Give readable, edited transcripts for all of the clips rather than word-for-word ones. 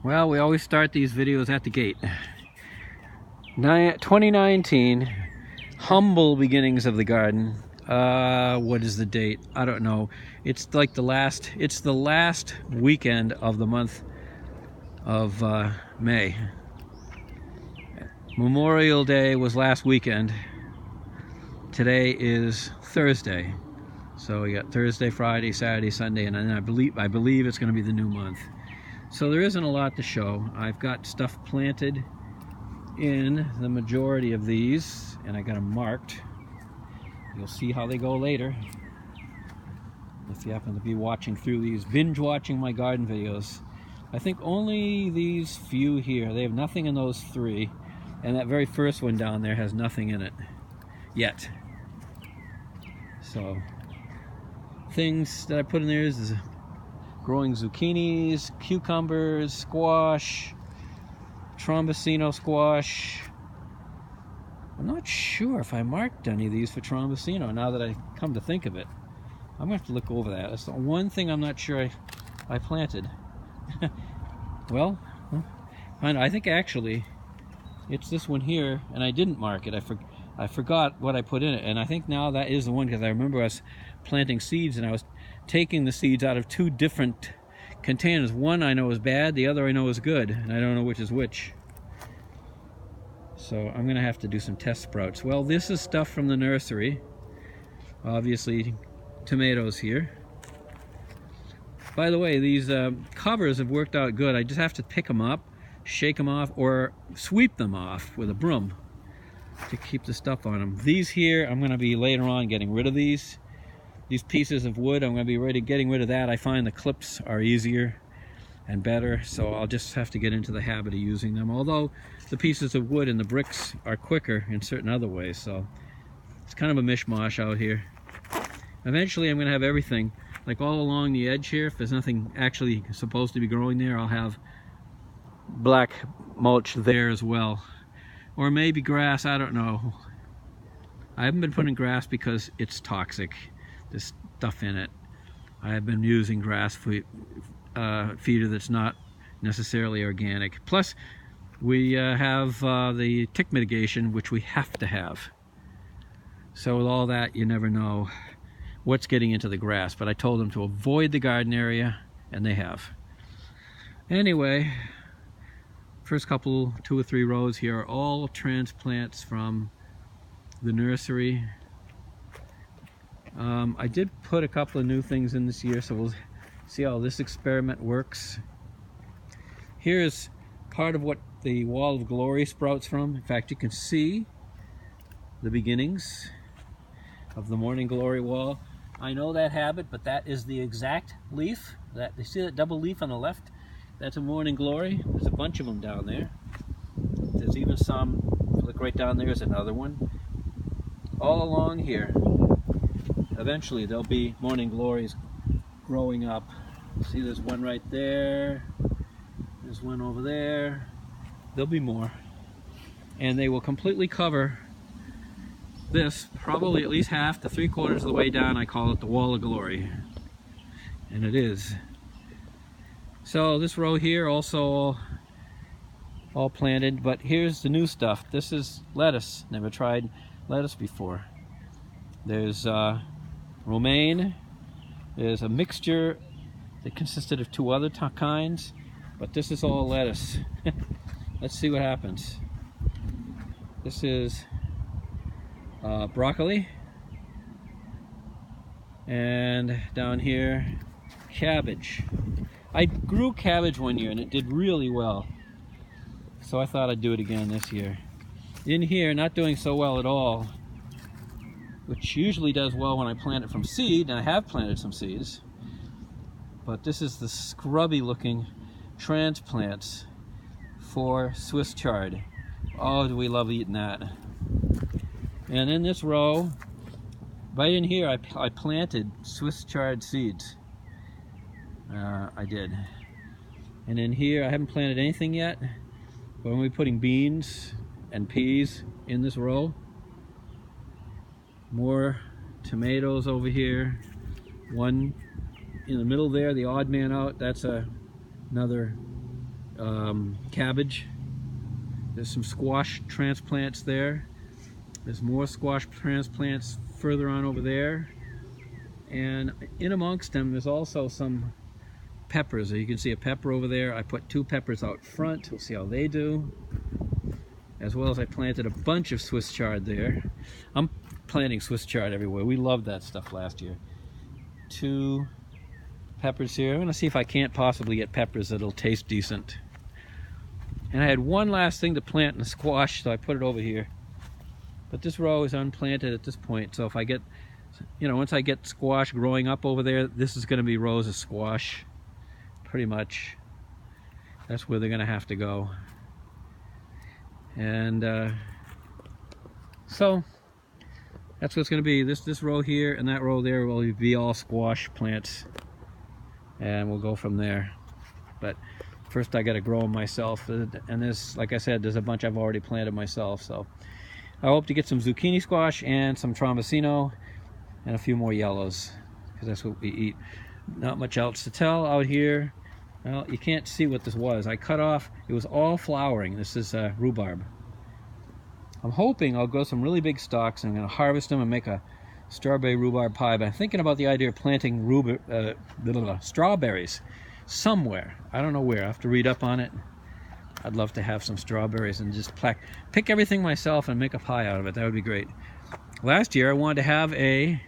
Well, we always start these videos at the gate. 2019, humble beginnings of the garden. What is the date? I don't know. It's like the last weekend of the month of May. Memorial Day was last weekend. Today is Thursday. So we got Thursday, Friday, Saturday, Sunday, and then I believe it's going to be the new month. So there isn't a lot to show. I've got stuff planted in the majority of these, and I got them marked. You'll see how they go later. If you happen to be watching through these, binge watching my garden videos. I think only these few here, they have nothing in those three, and that very first one down there has nothing in it yet. So things that I put in there is growing zucchinis, cucumbers, squash, Trombosino squash. I'm not sure if I marked any of these for Trombosino now that I come to think of it. I'm going to have to look over that. That's the one thing I'm not sure I planted. Well, I think actually it's this one here, and I didn't mark it. I forgot what I put in it, and I think now that is the one, because I remember us planting seeds and I was taking the seeds out of two different containers. One I know is bad, the other I know is good, and I don't know which is which. So I'm gonna have to do some test sprouts. Well, this is stuff from the nursery. Obviously tomatoes here. By the way, these covers have worked out good. I just have to pick them up, shake them off, or sweep them off with a broom to keep the stuff on them. These here, I'm gonna be later on getting rid of these pieces of wood. I'm going to be getting rid of that. I find the clips are easier and better, so I'll just have to get into the habit of using them. Although the pieces of wood and the bricks are quicker in certain other ways, so it's kind of a mishmash out here. Eventually I'm going to have everything, like all along the edge here. If there's nothing actually supposed to be growing there, I'll have black mulch there as well. Or maybe grass, I don't know. I haven't been putting grass because it's toxic. There's stuff in it. I have been using grass feeder that's not necessarily organic. Plus, we have the tick mitigation, which we have to have. So with all that, you never know what's getting into the grass. But I told them to avoid the garden area, and they have. Anyway, first couple, 2 or 3 rows here are all transplants from the nursery. I did put a couple of new things in this year, so we'll see how this experiment works. Here's part of what the Wall of Glory sprouts from. In fact, you can see the beginnings of the Morning Glory wall. I know that habit, but that is the exact leaf. You see that double leaf on the left? That's a Morning Glory. There's a bunch of them down there. There's even some, look right down there is another one. All along here. Eventually there'll be Morning Glories growing up. See, there's one right there. There's one over there. There'll be more. And they will completely cover this, probably at least half to 3/4 of the way down. I call it the Wall of Glory. And it is. So this row here also all planted, but here's the new stuff. This is lettuce. Never tried lettuce before. There's romaine. There's a mixture that consisted of 2 other kinds, but this is all lettuce. Let's see what happens. This is broccoli, and down here cabbage. I grew cabbage one year and it did really well, so I thought I'd do it again this year. In here, not doing so well at all, which usually does well when I plant it from seed, and I have planted some seeds. But this is the scrubby looking transplants for Swiss chard. Oh, do we love eating that. And in this row, right in here, I planted Swiss chard seeds. I did. And in here, I haven't planted anything yet, but I'm going to be putting beans and peas in this row. More tomatoes over here. One in the middle there, the odd man out, that's another cabbage. There's some squash transplants there. There's more squash transplants further on over there. And in amongst them, there's also some peppers. You can see a pepper over there. I put 2 peppers out front. We'll see how they do. As well as I planted a bunch of Swiss chard there. I'm planting Swiss chard everywhere. We loved that stuff last year. 2 peppers here. I'm gonna see if I can't possibly get peppers that'll taste decent. And I had one last thing to plant in the squash, so I put it over here. But this row is unplanted at this point, so if I get, you know, once I get squash growing up over there, this is gonna be rows of squash. Pretty much. That's where they're gonna have to go. And so that's what's going to be. This row here and that row there will be all squash plants, and we'll go from there. But first I got to grow them myself, and there's, like I said, there's a bunch I've already planted myself. So I hope to get some zucchini squash and some trombosino and a few more yellows, because that's what we eat. Not much else to tell out here. Well, you can't see what this was. I cut off, it was all flowering. This is rhubarb. I'm hoping I'll grow some really big stalks, and I'm going to harvest them and make a strawberry rhubarb pie. But I'm thinking about the idea of planting strawberries somewhere. I don't know where. I have to read up on it. I'd love to have some strawberries and just pick everything myself and make a pie out of it. That would be great. Last year I wanted to have a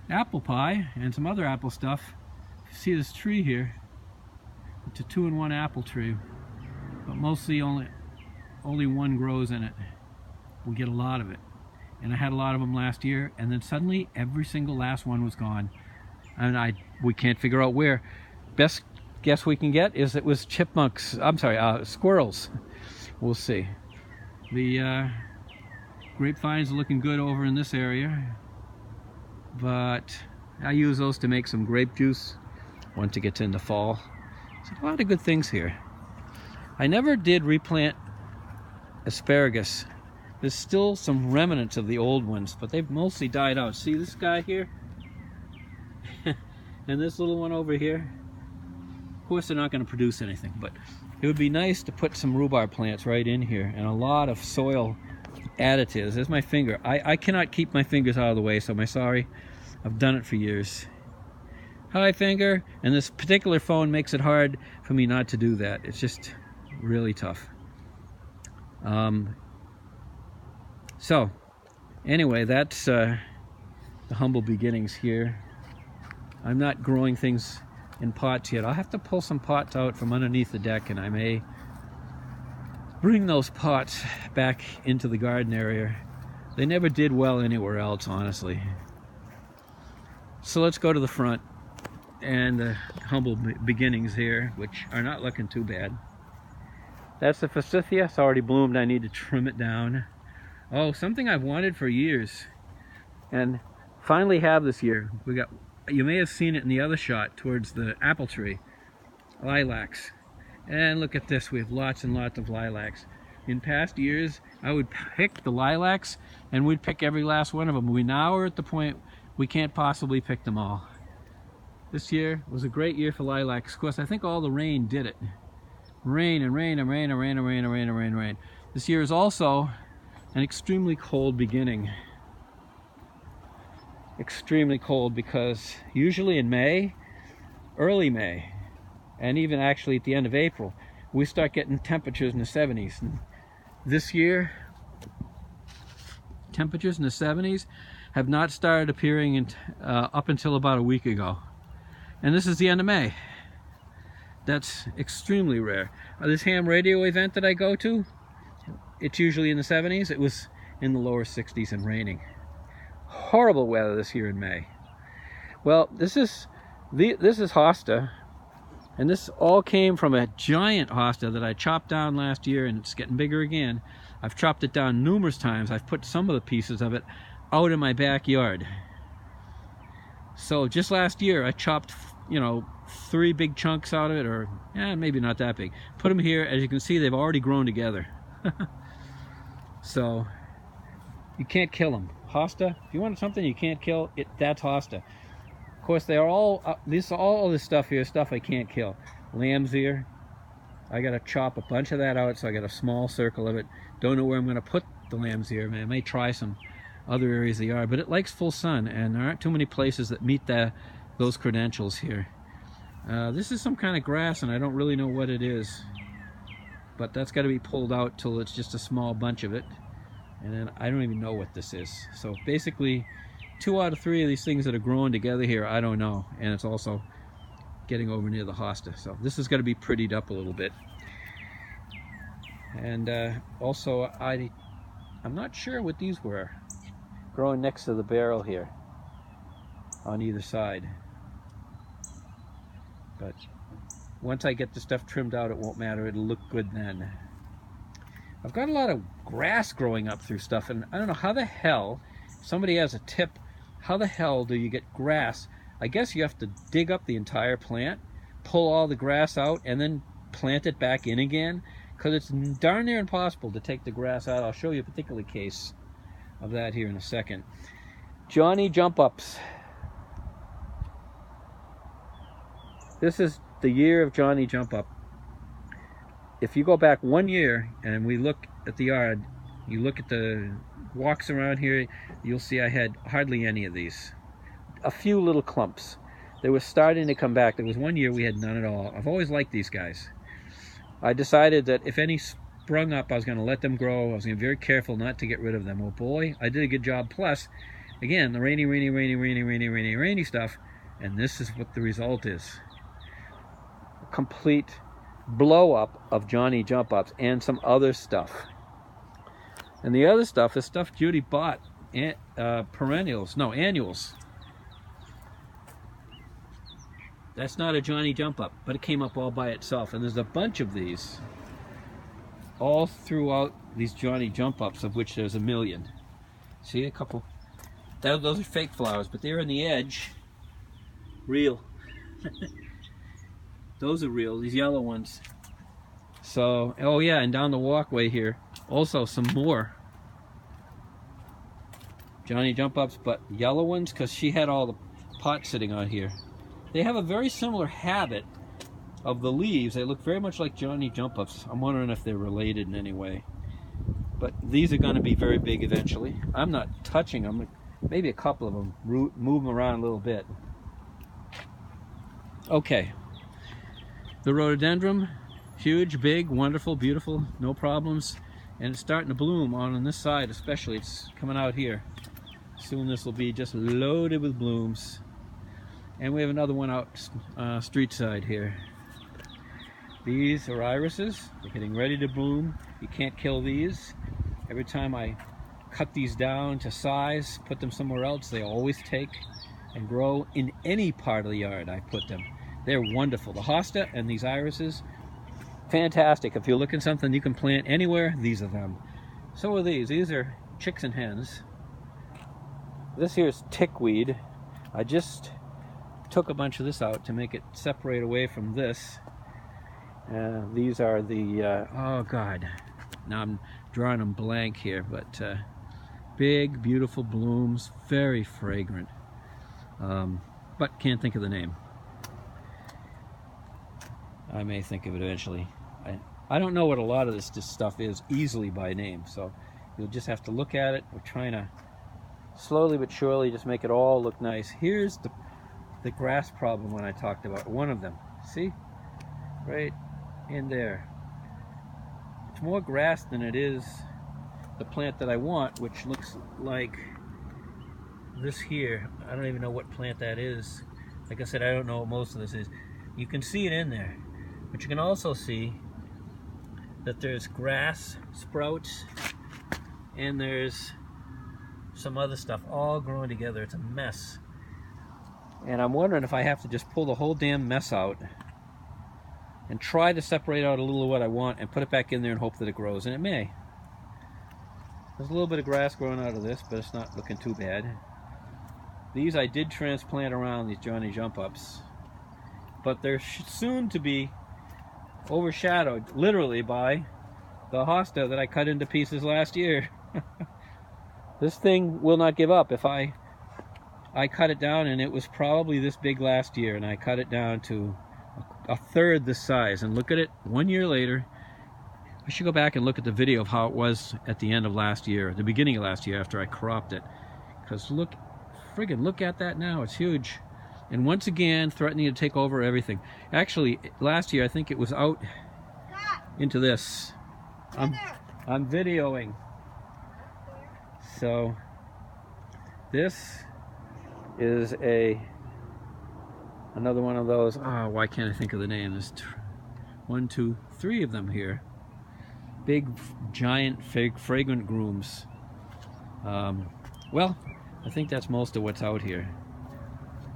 apple pie and some other apple stuff. See this tree here? It's a 2-in-1 apple tree, but mostly only one grows in it. We get a lot of it, and I had a lot of them last year, and then suddenly every single last one was gone, and we can't figure out where. Best guess we can get is it was chipmunks. I'm sorry, squirrels. We'll see. The grapevines are looking good over in this area, but I use those to make some grape juice once it gets into fall. There's a lot of good things here. I never did replant asparagus. There's still some remnants of the old ones, but they've mostly died out. See this guy here? And this little one over here? Of course they're not going to produce anything, but it would be nice to put some rhubarb plants right in here, and a lot of soil additives. There's my finger. I cannot keep my fingers out of the way, so I'm sorry. I've done it for years. Hi, finger. And this particular phone makes it hard for me not to do that. It's just really tough. So anyway, that's the humble beginnings here. I'm not growing things in pots yet. I'll have to pull some pots out from underneath the deck, and I may bring those pots back into the garden area. They never did well anywhere else, honestly. So let's go to the front and the humble beginnings here, which are not looking too bad. That's the forsythia. It's already bloomed. I need to trim it down. Oh, something I've wanted for years and finally have this year. You may have seen it in the other shot towards the apple tree. Lilacs. And look at this. We have lots and lots of lilacs. In past years, I would pick the lilacs, and we'd pick every last one of them. We now are at the point we can't possibly pick them all. This year was a great year for lilacs. Of course, I think all the rain did it. Rain and rain and rain and rain and rain and rain and rain and rain. This year is also an extremely cold beginning. Extremely cold, because usually in May, early May, and even actually at the end of April, we start getting temperatures in the 70s. And this year, temperatures in the 70s have not started appearing up until about a week ago. And this is the end of May. That's extremely rare. This ham radio event that I go to, it's usually in the 70s. It was in the lower 60s and raining. Horrible weather this year in May. Well, this is hosta, and this all came from a giant hosta that I chopped down last year, and it's getting bigger again. I've chopped it down numerous times. I've put some of the pieces of it out in my backyard. So just last year I chopped, 3 big chunks out of it, or maybe not that big. Put them here. As you can see, they've already grown together. So you can't kill them. Hosta, if you want something you can't kill, that's hosta. Of course, they are all all this stuff here, stuff I can't kill. Lamb's ear, I gotta chop a bunch of that out so I got a small circle of it. Don't know where I'm gonna put the lambs here. I may try some other areas of the yard, but it likes full sun, and there aren't too many places that meet those credentials here. This is some kind of grass, and I don't really know what it is, but that's got to be pulled out till it's just a small bunch of it, and then I don't even know what this is. So basically 2 out of 3 of these things that are growing together here, I don't know, and it's also getting over near the hosta, so this is going to be prettied up a little bit. And also I'm not sure what these were growing next to the barrel here on either side, but once I get the stuff trimmed out, it won't matter. It'll look good then. I've got a lot of grass growing up through stuff, and I don't know how the hell, if somebody has a tip, how the hell do you get grass? I guess you have to dig up the entire plant, pull all the grass out, and then plant it back in again, because it's darn near impossible to take the grass out. I'll show you a particular case of that here in a second. Johnny Jump Ups. This is the year of Johnny Jump Up. If you go back 1 year and we look at the yard, you look at the walks around here, you'll see I had hardly any of these. A few little clumps. They were starting to come back. There was 1 year we had none at all. I've always liked these guys. I decided that if any sprung up, I was going to let them grow. I was going to be very careful not to get rid of them. Well, boy, I did a good job. Plus, again, the rainy stuff, and this is what the result is. A complete blow up of Johnny Jump Ups and some other stuff. And the other stuff is stuff Judy bought, annuals. That's not a Johnny Jump Up, but it came up all by itself. And there's a bunch of these all throughout these Johnny Jump Ups, of which there's a million. See, a couple. Those are fake flowers, but they're on the edge. Real. Those are real, these yellow ones. So, oh yeah, and down the walkway here, also some more Johnny Jump Ups, but yellow ones, because she had all the pots sitting on here. They have a very similar habit of the leaves. They look very much like Johnny Jump Ups. I'm wondering if they're related in any way. But these are going to be very big eventually. I'm not touching them. Maybe a couple of them. Move them around a little bit. Okay. The rhododendron, huge, big, wonderful, beautiful, no problems. And it's starting to bloom on this side especially. It's coming out here. Soon this will be just loaded with blooms. And we have another one out street side here. These are irises. They're getting ready to bloom. You can't kill these. Every time I cut these down to size, put them somewhere else, they always take and grow in any part of the yard I put them. They're wonderful. The hosta and these irises, fantastic. If you're looking something you can plant anywhere, these are them. So are these. These are chicks and hens. This here is tickweed. I just took a bunch of this out to make it separate away from this. These are the, oh God, now I'm drawing them blank here, but big, beautiful blooms, very fragrant, but can't think of the name. I may think of it eventually. I don't know what a lot of this stuff is easily by name, so you'll just have to look at it. We're trying to slowly but surely just make it all look nice. Here's the grass problem when I talked about one of them. See? Right in there. It's more grass than it is the plant that I want, which looks like this here. I don't even know what plant that is. Like I said, I don't know what most of this is. You can see it in there, but you can also see that there's grass sprouts and there's some other stuff all growing together. It's a mess. And I'm wondering if I have to just pull the whole damn mess out and try to separate out a little of what I want and put it back in there and hope that it grows, and it may. There's a little bit of grass growing out of this, but it's not looking too bad. These I did transplant around, these Johnny Jump Ups, but they're soon to be overshadowed, literally, by the hosta that I cut into pieces last year. This thing will not give up. If I cut it down, and it was probably this big last year, and I cut it down to a third the size. And look at it 1 year later. I should go back and look at the video of how it was at the end of last year, the beginning of last year after I cropped it. Because look, friggin' look at that now, it's huge. And once again, threatening to take over everything. Actually, last year I think it was out into this. I'm videoing. So, this is another one of those, why can't I think of the name? There's 1, 2, 3 of them here. Big, giant, fragrant grooms. Well, I think that's most of what's out here.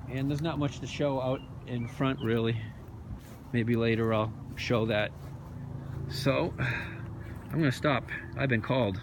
And there's not much to show out in front, really. Maybe later I'll show that. So, I'm gonna stop. I've been called.